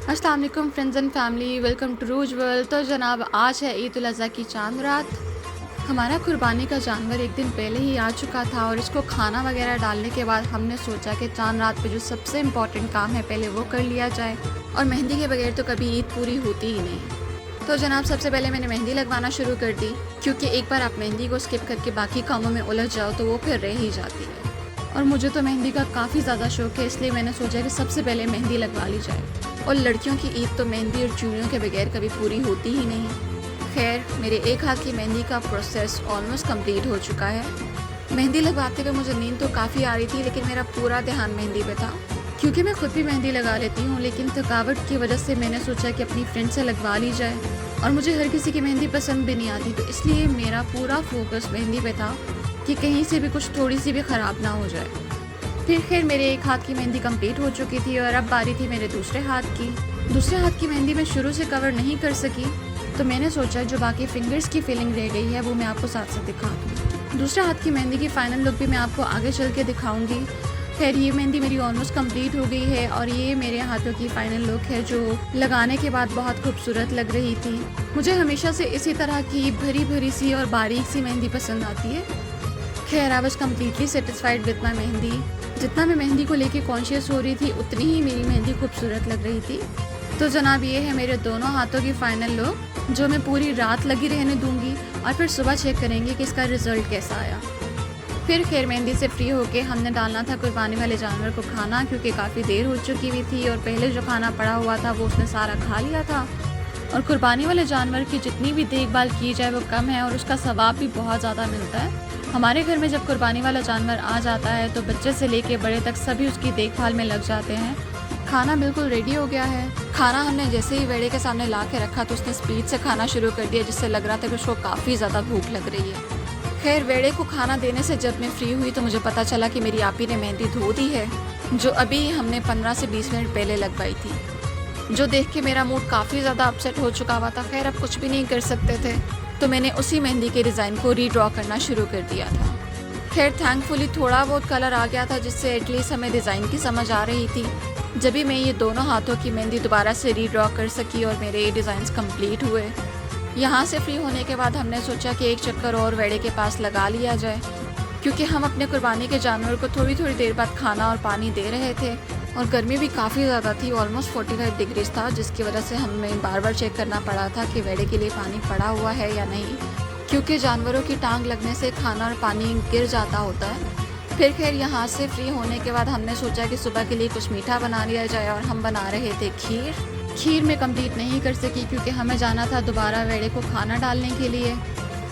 अस्सलाम वालेकुम friends and family, welcome to रूज वर्ल्ड। तो जनाब, आज है ईद उल अज़हा की चांद रात। हमारा कुर्बानी का जानवर एक दिन पहले ही आ चुका था और इसको खाना वगैरह डालने के बाद हमने सोचा कि चांद रात पे जो सबसे इम्पॉर्टेंट काम है पहले वो कर लिया जाए, और मेहंदी के बगैर तो कभी ईद पूरी होती ही नहीं। तो जनाब, सबसे पहले मैंने मेहंदी लगवाना शुरू कर दी, क्योंकि एक बार आप मेहंदी को स्किप करके बाकी कामों में उलझ जाओ तो वो फिर रह ही जाती है। और मुझे तो मेहंदी का काफ़ी ज़्यादा शौक़ है, इसलिए मैंने सोचा कि सबसे पहले मेहंदी लगवा ली जाए। और लड़कियों की ईद तो मेहंदी और चूड़ियों के बगैर कभी पूरी होती ही नहीं। खैर, मेरे एक हाथ की मेहंदी का प्रोसेस ऑलमोस्ट कंप्लीट हो चुका है। मेहंदी लगवाते हुए मुझे नींद तो काफ़ी आ रही थी, लेकिन मेरा पूरा ध्यान मेहंदी पे था। क्योंकि मैं खुद भी मेहंदी लगा लेती हूँ, लेकिन थकावट की वजह से मैंने सोचा कि अपनी फ्रेंड से लगवा ली जाए। और मुझे हर किसी की मेहंदी पसंद भी नहीं आती, तो इसलिए मेरा पूरा फोकस मेहंदी पे था कि कहीं से भी कुछ थोड़ी सी भी ख़राब ना हो जाए। फिर खैर, मेरे एक हाथ की मेहंदी कंप्लीट हो चुकी थी और अब बारी थी मेरे दूसरे हाथ की। दूसरे हाथ की मेहंदी मैं शुरू से कवर नहीं कर सकी, तो मैंने सोचा जो बाकी फिंगर्स की फीलिंग रह गई है वो मैं आपको साथ साथ दिखा दूँ। दूसरे हाथ की मेहंदी की फ़ाइनल लुक भी मैं आपको आगे चल के दिखाऊंगी। खैर, ये मेहंदी मेरी ऑलमोस्ट कंप्लीट हो गई है और ये मेरे हाथों की फ़ाइनल लुक है, जो लगाने के बाद बहुत खूबसूरत लग रही थी। मुझे हमेशा से इसी तरह की भरी भरी सी और बारीक सी मेहंदी पसंद आती है। खैर, I was completely satisfied with my mehndi. जितना मैं मेहंदी को लेके कॉन्शियस हो रही थी, उतनी ही मेरी मेहंदी खूबसूरत लग रही थी। तो जनाब, ये है मेरे दोनों हाथों की फ़ाइनल लुक, जो मैं पूरी रात लगी रहने दूंगी और फिर सुबह चेक करेंगे कि इसका रिज़ल्ट कैसा आया। फिर खैर, मेहंदी से फ्री होके हमने डालना था कुर्बानी वाले जानवर को खाना, क्योंकि काफ़ी देर हो चुकी हुई थी और पहले जो खाना पड़ा हुआ था वो उसने सारा खा लिया था। और कुर्बानी वाले जानवर की जितनी भी देखभाल की जाए वो कम है, और उसका सवाब भी बहुत ज़्यादा मिलता है। हमारे घर में जब कुर्बानी वाला जानवर आ जाता है तो बच्चे से लेके बड़े तक सभी उसकी देखभाल में लग जाते हैं। खाना बिल्कुल रेडी हो गया है। खाना हमने जैसे ही वेड़े के सामने ला के रखा तो उसने स्पीड से खाना शुरू कर दिया, जिससे लग रहा था कि उसको काफ़ी ज़्यादा भूख लग रही है। खैर, वेड़े को खाना देने से जब मैं फ्री हुई तो मुझे पता चला कि मेरी आपी ने मेहंदी धो दी है, जो अभी हमने 15 से 20 मिनट पहले लगवाई थी, जो देख के मेरा मूड काफ़ी ज़्यादा अपसेट हो चुका हुआ था। खैर, अब कुछ भी नहीं कर सकते थे, तो मैंने उसी मेहंदी के डिज़ाइन को रीड्रॉ करना शुरू कर दिया था। खैर, थैंकफुली थोड़ा बहुत कलर आ गया था, जिससे एटलीस्ट हमें डिज़ाइन की समझ आ रही थी। जब भी मैं ये दोनों हाथों की मेहंदी दोबारा से रीड्रॉ कर सकी और मेरे ये डिज़ाइंस कंप्लीट हुए। यहाँ से फ्री होने के बाद हमने सोचा कि एक चक्कर और वेड़े के पास लगा लिया जाए, क्योंकि हम अपने कुर्बानी के जानवर को थोड़ी थोड़ी देर बाद खाना और पानी दे रहे थे और गर्मी भी काफ़ी ज़्यादा थी, ऑलमोस्ट 45 डिग्रीज था, जिसकी वजह से हमें बार बार चेक करना पड़ा था कि वेड़े के लिए पानी पड़ा हुआ है या नहीं, क्योंकि जानवरों की टांग लगने से खाना और पानी गिर जाता होता है। फिर खैर, यहाँ से फ्री होने के बाद हमने सोचा कि सुबह के लिए कुछ मीठा बना लिया जाए, और हम बना रहे थे खीर। खीर में कंप्लीट नहीं कर सकी क्योंकि हमें जाना था दोबारा वेड़े को खाना डालने के लिए,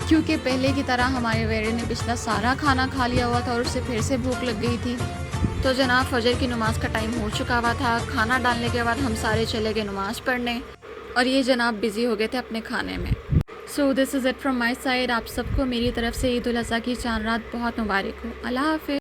क्योंकि पहले की तरह हमारे वेड़े ने पिछला सारा खाना खा लिया हुआ था और उसे फिर से भूख लग गई थी। तो जनाब, फजर की नमाज़ का टाइम हो चुका हुआ था। खाना डालने के बाद हम सारे चले गए नमाज़ पढ़ने, और ये जनाब बिज़ी हो गए थे अपने खाने में। So this is it from my side. आप सबको मेरी तरफ से ईद उल अज़हा की चांद रात बहुत मुबारक हो। अल्लाह हाफ़िज़।